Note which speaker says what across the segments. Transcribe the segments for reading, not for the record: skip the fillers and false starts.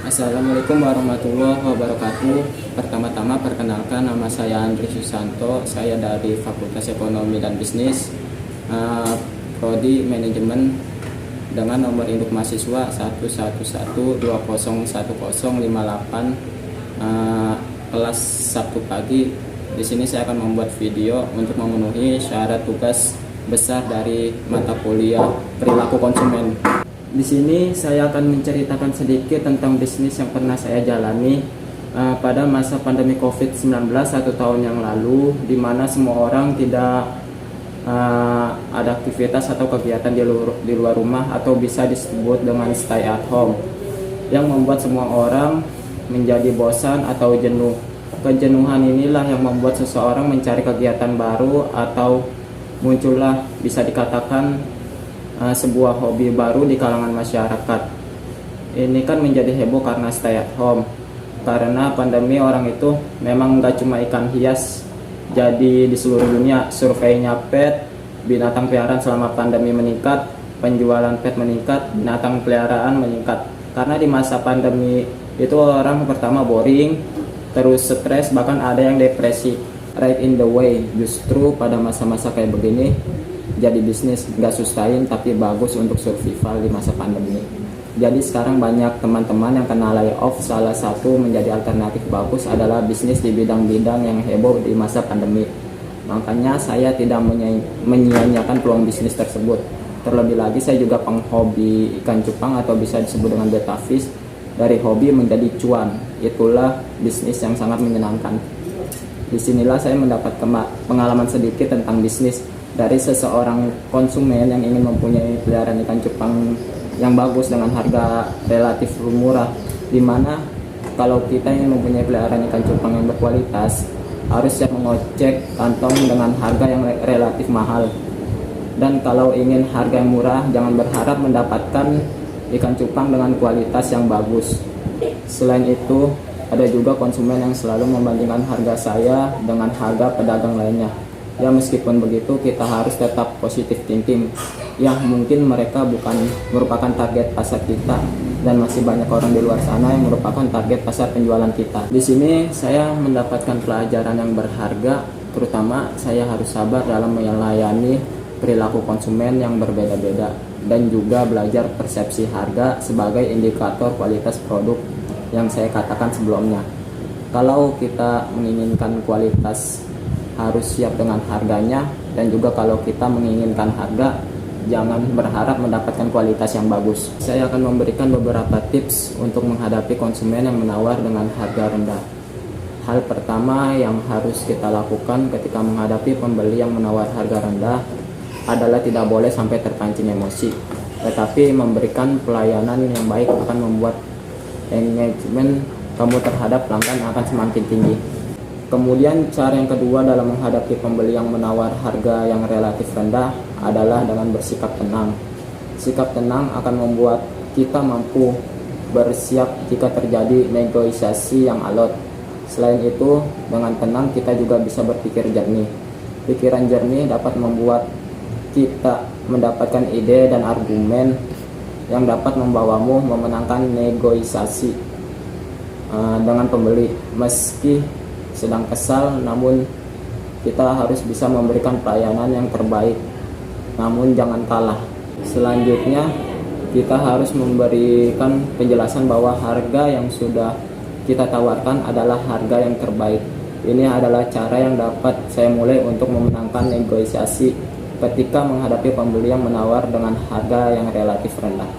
Speaker 1: Assalamualaikum warahmatullahi wabarakatuh. Pertama-tama perkenalkan, nama saya Andri Susanto. Saya dari Fakultas Ekonomi dan Bisnis, Prodi Manajemen, dengan nomor induk mahasiswa 111201058, kelas Sabtu pagi. Di sini saya akan membuat video untuk memenuhi syarat tugas besar dari mata kuliah perilaku konsumen. Di sini saya akan menceritakan sedikit tentang bisnis yang pernah saya jalani pada masa pandemi COVID-19 1 tahun yang lalu, di mana semua orang tidak ada aktivitas atau kegiatan di luar rumah, atau bisa disebut dengan stay at home, yang membuat semua orang menjadi bosan atau jenuh. Kejenuhan inilah yang membuat seseorang mencari kegiatan baru, atau muncullah bisa dikatakan sebuah hobi baru di kalangan masyarakat. Ini kan menjadi heboh karena stay at home. Karena pandemi, orang itu memang nggak cuma ikan hias. Jadi di seluruh dunia surveinya pet, binatang peliharaan selama pandemi meningkat, penjualan pet meningkat, binatang peliharaan meningkat. Karena di masa pandemi itu orang pertama boring, terus stres, bahkan ada yang depresi. Right in the way, justru pada masa-masa kayak begini, jadi bisnis nggak sustain tapi bagus untuk survival di masa pandemi. Jadi sekarang banyak teman-teman yang kena layoff. Salah satu menjadi alternatif bagus adalah bisnis di bidang-bidang yang heboh di masa pandemi. Makanya saya tidak menyia-nyiakan peluang bisnis tersebut. Terlebih lagi saya juga penghobi ikan cupang, atau bisa disebut dengan betta fish. Dari hobi menjadi cuan, itulah bisnis yang sangat menyenangkan. Disinilah saya mendapat pengalaman sedikit tentang bisnis dari seseorang konsumen yang ingin mempunyai peliharaan ikan cupang yang bagus dengan harga relatif murah, dimana kalau kita ingin mempunyai peliharaan ikan cupang yang berkualitas, harus siap mengocek kantong dengan harga yang relatif mahal. Dan kalau ingin harga yang murah, jangan berharap mendapatkan ikan cupang dengan kualitas yang bagus. Selain itu, ada juga konsumen yang selalu membandingkan harga saya dengan harga pedagang lainnya. Ya, meskipun begitu, kita harus tetap positive thinking. Yang mungkin mereka bukan merupakan target pasar kita, dan masih banyak orang di luar sana yang merupakan target pasar penjualan kita. Di sini saya mendapatkan pelajaran yang berharga, terutama saya harus sabar dalam melayani perilaku konsumen yang berbeda-beda, dan juga belajar persepsi harga sebagai indikator kualitas produk yang saya katakan sebelumnya. Kalau kita menginginkan kualitas, harus siap dengan harganya, dan juga kalau kita menginginkan harga, jangan berharap mendapatkan kualitas yang bagus. Saya akan memberikan beberapa tips untuk menghadapi konsumen yang menawar dengan harga rendah. Hal pertama yang harus kita lakukan ketika menghadapi pembeli yang menawar harga rendah adalah tidak boleh sampai terpancing emosi, tetapi memberikan pelayanan yang baik akan membuat engagement kamu terhadap pelanggan akan semakin tinggi. Kemudian cara yang kedua dalam menghadapi pembeli yang menawar harga yang relatif rendah adalah dengan bersikap tenang. Sikap tenang akan membuat kita mampu bersiap jika terjadi negosiasi yang alot. Selain itu, dengan tenang kita juga bisa berpikir jernih. Pikiran jernih dapat membuat kita mendapatkan ide dan argumen yang dapat membawamu memenangkan negosiasi dengan pembeli. Meski sedang kesal, namun kita harus bisa memberikan pelayanan yang terbaik, namun jangan kalah. Selanjutnya, kita harus memberikan penjelasan bahwa harga yang sudah kita tawarkan adalah harga yang terbaik. Ini adalah cara yang dapat saya mulai untuk memenangkan negosiasi ketika menghadapi pembeli yang menawar dengan harga yang relatif rendah.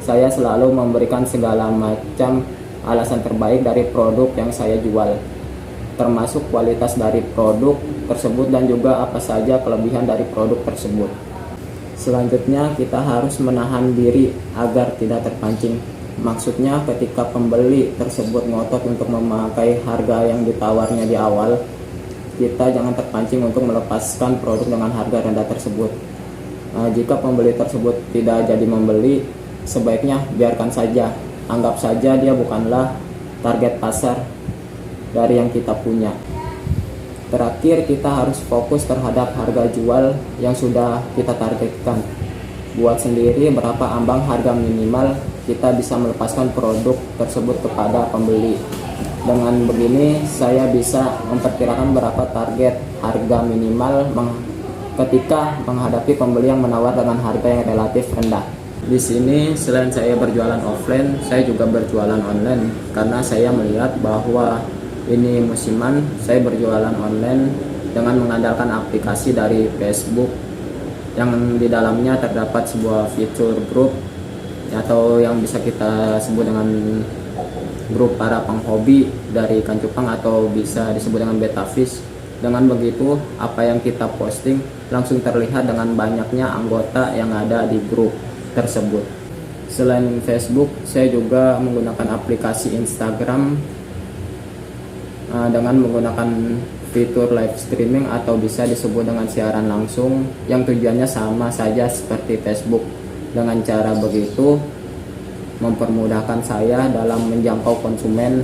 Speaker 1: Saya selalu memberikan segala macam alasan terbaik dari produk yang saya jual, termasuk kualitas dari produk tersebut dan juga apa saja kelebihan dari produk tersebut. Selanjutnya, kita harus menahan diri agar tidak terpancing. Maksudnya, ketika pembeli tersebut ngotot untuk memakai harga yang ditawarnya di awal, kita jangan terpancing untuk melepaskan produk dengan harga rendah tersebut. Jika pembeli tersebut tidak jadi membeli, sebaiknya biarkan saja. Anggap saja dia bukanlah target pasar dari yang kita punya. Terakhir, kita harus fokus terhadap harga jual yang sudah kita targetkan. Buat sendiri berapa ambang harga minimal kita bisa melepaskan produk tersebut kepada pembeli. Dengan begini saya bisa memperkirakan berapa target harga minimal ketika menghadapi pembeli yang menawar dengan harga yang relatif rendah. Di sini selain saya berjualan offline, saya juga berjualan online karena saya melihat bahwa ini musiman. Saya berjualan online dengan mengandalkan aplikasi dari Facebook yang di dalamnya terdapat sebuah fitur grup atau yang bisa kita sebut dengan grup para penghobi dari ikan cupang atau bisa disebut dengan betta fish. Dengan begitu, apa yang kita posting langsung terlihat dengan banyaknya anggota yang ada di grup tersebut. Selain Facebook, saya juga menggunakan aplikasi Instagram dengan menggunakan fitur live streaming atau bisa disebut dengan siaran langsung yang tujuannya sama saja seperti Facebook. Dengan cara begitu mempermudahkan saya dalam menjangkau konsumen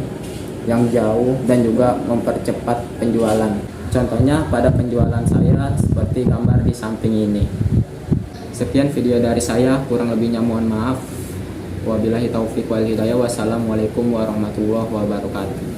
Speaker 1: yang jauh dan juga mempercepat penjualan. Contohnya pada penjualan saya seperti gambar di samping ini. Sekian video dari saya, kurang lebihnya mohon maaf. Wabillahi taufiq wal hidayah. Wassalamualaikum warahmatullahi wabarakatuh.